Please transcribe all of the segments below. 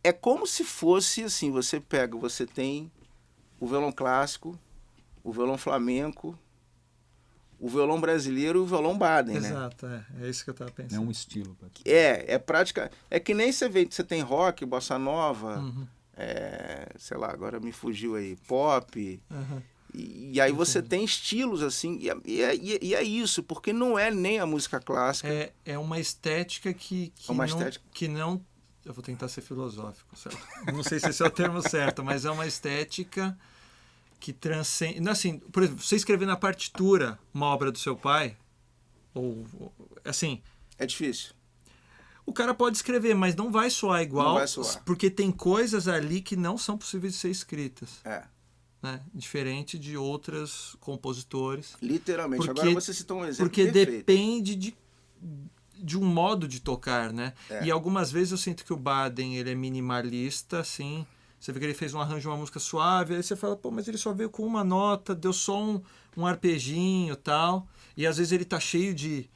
é como se fosse assim, você tem o violão clássico, o violão flamenco, o violão brasileiro e o violão Baden, né? Exato, é isso que eu tava pensando. É um estilo. É prática. É que nem você tem rock, bossa nova, sei lá, agora me fugiu aí, pop. E aí você tem estilos assim, e é isso, porque não é nem a música clássica. É uma estética que não. Eu vou tentar ser filosófico, certo? Não sei se esse é o termo certo, mas é uma estética que transcende. Assim, por exemplo, você escrever na partitura uma obra do seu pai, ou assim. É difícil. O cara pode escrever, mas não vai soar igual, não vai soar. Porque tem coisas ali que não são possíveis de ser escritas. Né? Diferente de outros compositores. Literalmente. Agora você citou um exemplo porque perfeito. Depende de um modo de tocar, né? E algumas vezes eu sinto que o Baden, ele é minimalista, assim. Você vê que ele fez um arranjo, uma música suave, aí você fala, pô, mas ele só veio com uma nota, deu só um arpejinho e tal. E às vezes ele tá cheio de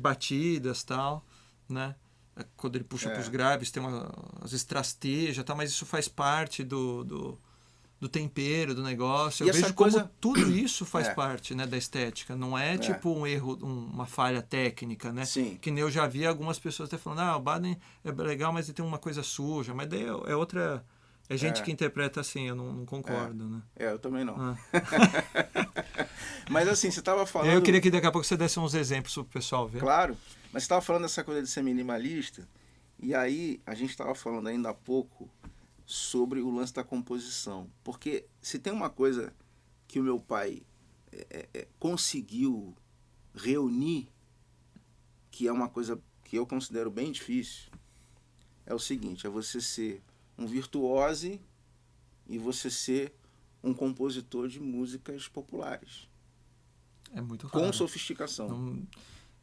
batidas e tal, né? Quando ele puxa pros graves, tem as estrastejas, tal, mas isso faz parte do tempero, do negócio. Eu vejo como tudo isso faz parte, né, da estética. Não é tipo um erro, uma falha técnica, né? Sim. Que nem eu já vi algumas pessoas até falando, o Baden é legal, mas ele tem uma coisa suja. Mas daí é outra... É gente que interpreta assim, eu não concordo, né? Eu também não. Mas assim, você estava falando... Eu queria que daqui a pouco você desse uns exemplos para o pessoal ver. Claro, mas você estava falando dessa coisa de ser minimalista, e aí a gente estava falando ainda há pouco sobre o lance da composição. Porque se tem uma coisa que o meu pai conseguiu reunir, que é uma coisa que eu considero bem difícil, é o seguinte, é você ser um virtuose e você ser um compositor de músicas populares. É muito raro. Com sofisticação. Não...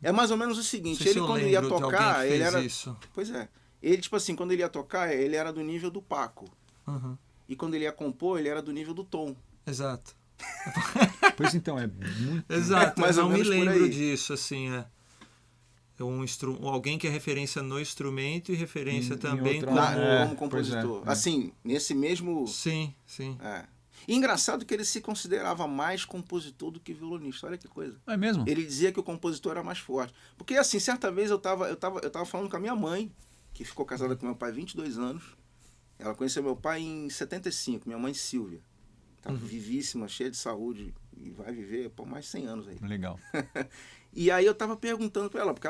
É mais ou menos o seguinte, ele quando ia tocar, ele era... Isso. Pois é. Ele, tipo assim, quando ele ia tocar, ele era do nível do Paco. E quando ele ia compor, ele era do nível do Tom. Exato. Pois então, é muito... Exato, mais eu ou não me menos por lembro aí. disso, assim, alguém que é referência no instrumento e referência também como compositor. Assim, nesse mesmo... Sim. E engraçado que ele se considerava mais compositor do que violonista. Olha que coisa. É mesmo? Ele dizia que o compositor era mais forte. Porque, assim, certa vez eu tava falando com a minha mãe, que ficou casada com meu pai há 22 anos. Ela conheceu meu pai em 75, minha mãe Silvia. Estava vivíssima, cheia de saúde, e vai viver por mais de 100 anos aí. Legal. E aí eu estava perguntando para ela, porque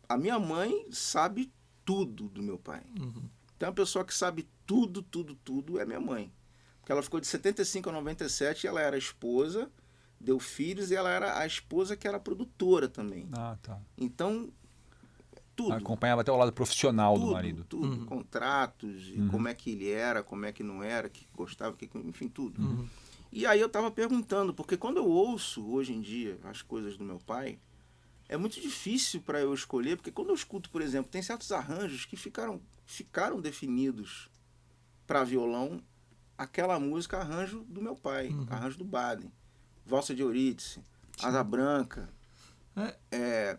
a minha mãe sabe tudo do meu pai. Então a pessoa que sabe tudo é minha mãe. Porque ela ficou de 75 a 97, ela era esposa, deu filhos, e ela era a esposa que era produtora também. Ah, tá. Então, tudo. Acompanhava até o lado profissional do marido. Tudo, contratos, como é que ele era, como é que não era, que gostava, enfim, tudo. E aí eu estava perguntando, porque quando eu ouço, hoje em dia, as coisas do meu pai, é muito difícil para eu escolher, porque quando eu escuto, por exemplo, tem certos arranjos que ficaram definidos para violão, aquela música, arranjo do meu pai, arranjo do Baden, Valsa de Eurídice, Asa Branca,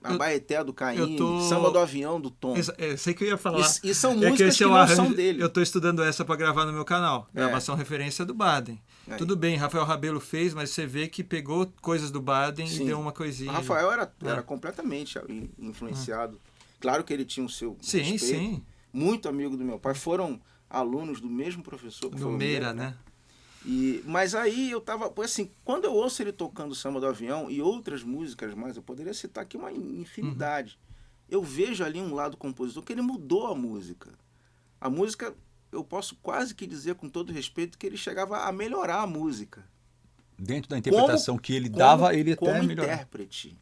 Abaeté do Caymmi, Samba do Avião do Tom. Sei que eu ia falar. E são músicas que não são dele. Eu estou estudando essa para gravar no meu canal. Gravação referência do Baden. Tudo bem, Rafael Rabelo fez, mas você vê que pegou coisas do Baden e deu uma coisinha. O Rafael era completamente influenciado. Claro que ele tinha o seu respeito. Muito amigo do meu pai. Foram alunos do mesmo professor. Do Meira, né? Mas aí eu tava, assim, quando eu ouço ele tocando Samba do Avião e outras músicas mais, eu poderia citar aqui uma infinidade. Eu vejo ali um lado compositor que ele mudou a música. A música, eu posso quase que dizer com todo respeito que ele chegava a melhorar a música. Dentro da interpretação que ele dava, ele até melhorava. Como intérprete.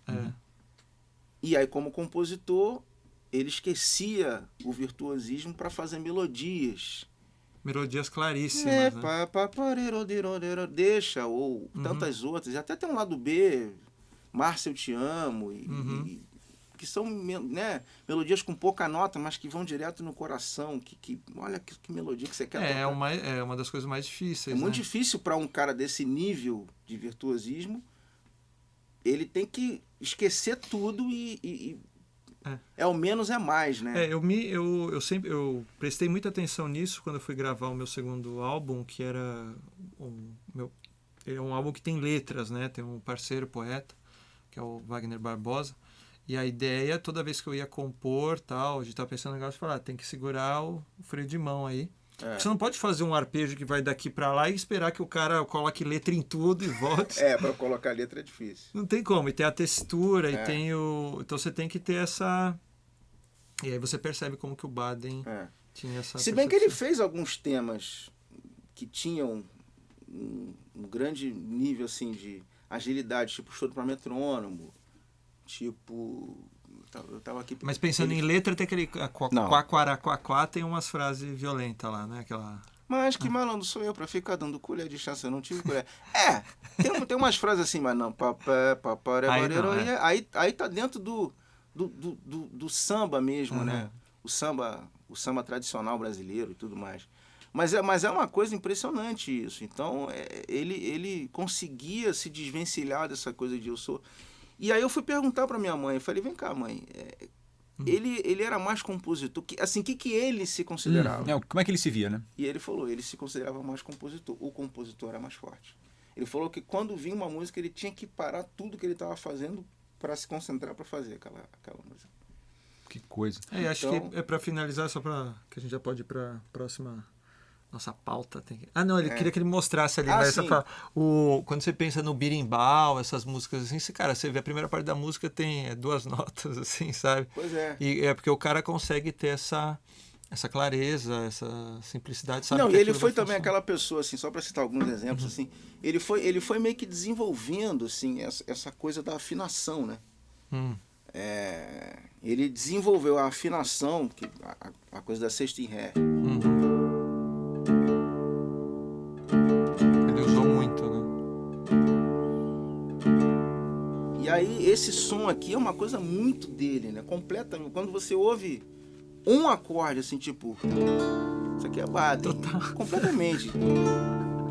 E aí, como compositor, ele esquecia o virtuosismo para fazer melodias. Melodias claríssimas, né? Deixa, ou tantas outras. E até tem um lado B, Márcia, eu te amo, que são, né, melodias com pouca nota, mas que vão direto no coração. Olha que melodia que você quer tocar. É uma das coisas mais difíceis. É muito difícil para um cara desse nível de virtuosismo. Ele tem que esquecer tudo e É o menos é mais, né? Eu prestei muita atenção nisso quando eu fui gravar o meu segundo álbum, que era é um álbum que tem letras, né? Tem um parceiro poeta, que é o Wagner Barbosa. E a ideia, toda vez que eu ia compor, tal, a gente tava pensando no negócio, falar, tem que segurar o freio de mão aí. Você não pode fazer um arpejo que vai daqui para lá e esperar que o cara coloque letra em tudo e volte. Para colocar letra é difícil. Não tem como. E tem a textura, e tem o... Então você tem que ter essa... E aí você percebe como que o Baden tinha essa Se bem que ele fez alguns temas que tinham um grande nível, assim, de agilidade, tipo Choro para Metrônomo, tipo... Eu tava aqui... Mas pensando em letra, tem aquele quá, tem umas frases violentas lá, né? Aquela... Mas que malandro sou eu pra ficar dando colher de chá se eu não tive colher. Tem umas frases assim, mas não. Aí tá dentro do samba mesmo, né? O samba tradicional brasileiro e tudo mais. Mas é uma coisa impressionante isso. Então, ele conseguia se desvencilhar dessa coisa de eu sou... E aí eu fui perguntar para minha mãe, eu falei, vem cá, mãe, ele era mais compositor, assim, que ele se considerava? Como é que ele se via, né? E ele falou, ele se considerava mais compositor, o compositor era mais forte. Ele falou que quando vinha uma música, ele tinha que parar tudo que ele estava fazendo para se concentrar para fazer aquela música. Que coisa. Acho que para finalizar, só para que a gente já pode ir para a próxima... Nossa pauta tem que... não, ele queria que ele mostrasse ali, mas quando você pensa no birimbau, essas músicas assim, você vê a primeira parte da música tem 2 notas, assim, sabe? Pois é. E é porque o cara consegue ter essa clareza, essa simplicidade, sabe? Não, e ele foi também aquela pessoa, assim, só para citar alguns exemplos, assim, ele foi meio que desenvolvendo, assim, essa coisa da afinação, né? Ele desenvolveu a afinação, a coisa da sexta em ré. E aí esse som aqui é uma coisa muito dele, né? Completamente. Quando você ouve um acorde, assim, tipo... Isso aqui é Baden. Completamente.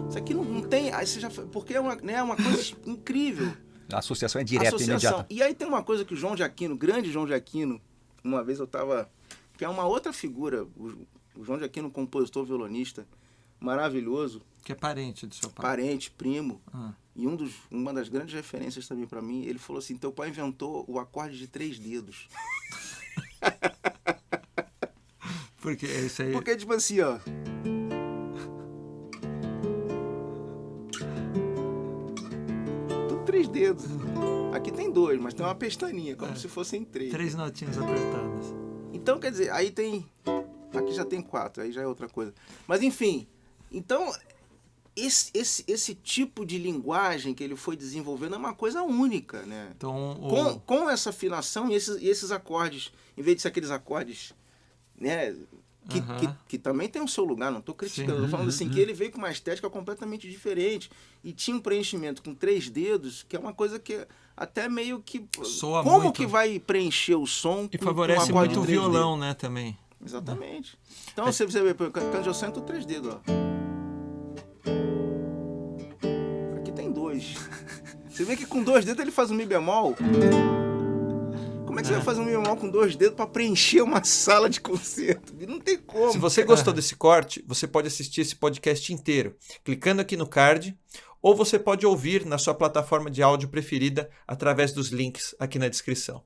Isso aqui não tem... Aí você já, porque é uma coisa incrível. A associação é direta e imediata. E aí tem uma coisa que o João de Aquino, grande João de Aquino, uma vez eu tava... Que é uma outra figura. O João de Aquino, compositor, violonista, maravilhoso. Que é parente do seu pai. Parente, primo. E uma das grandes referências também para mim, ele falou assim, teu pai inventou o acorde de 3 dedos. Porque isso aí... Porque, tipo assim, ó... Tudo 3 dedos. Aqui tem 2, mas tem uma pestaninha, como se fossem 3. 3 notinhas apertadas. Então, quer dizer, aí tem... Aqui já tem 4, aí já é outra coisa. Mas, enfim, então... Esse tipo de linguagem que ele foi desenvolvendo é uma coisa única, né? Então, com essa afinação e esses acordes, em vez de ser aqueles acordes, né? Que também tem o seu lugar, não estou criticando, estou falando assim, que ele veio com uma estética completamente diferente e tinha um preenchimento com 3 dedos, que é uma coisa que até meio que... Soa como muito. Que vai preencher o som e favorece com um muito o violão, né, também. Exatamente. Então, você vê, quando eu sento 3 dedos, ó. Aqui tem 2. Você vê que com 2 dedos ele faz um mi bemol. Como é que você vai fazer um mi bemol com 2 dedos para preencher uma sala de concerto? Não tem como. Se você gostou desse corte, você pode assistir esse podcast inteiro, clicando aqui no card, ou você pode ouvir na sua plataforma de áudio preferida através dos links aqui na descrição.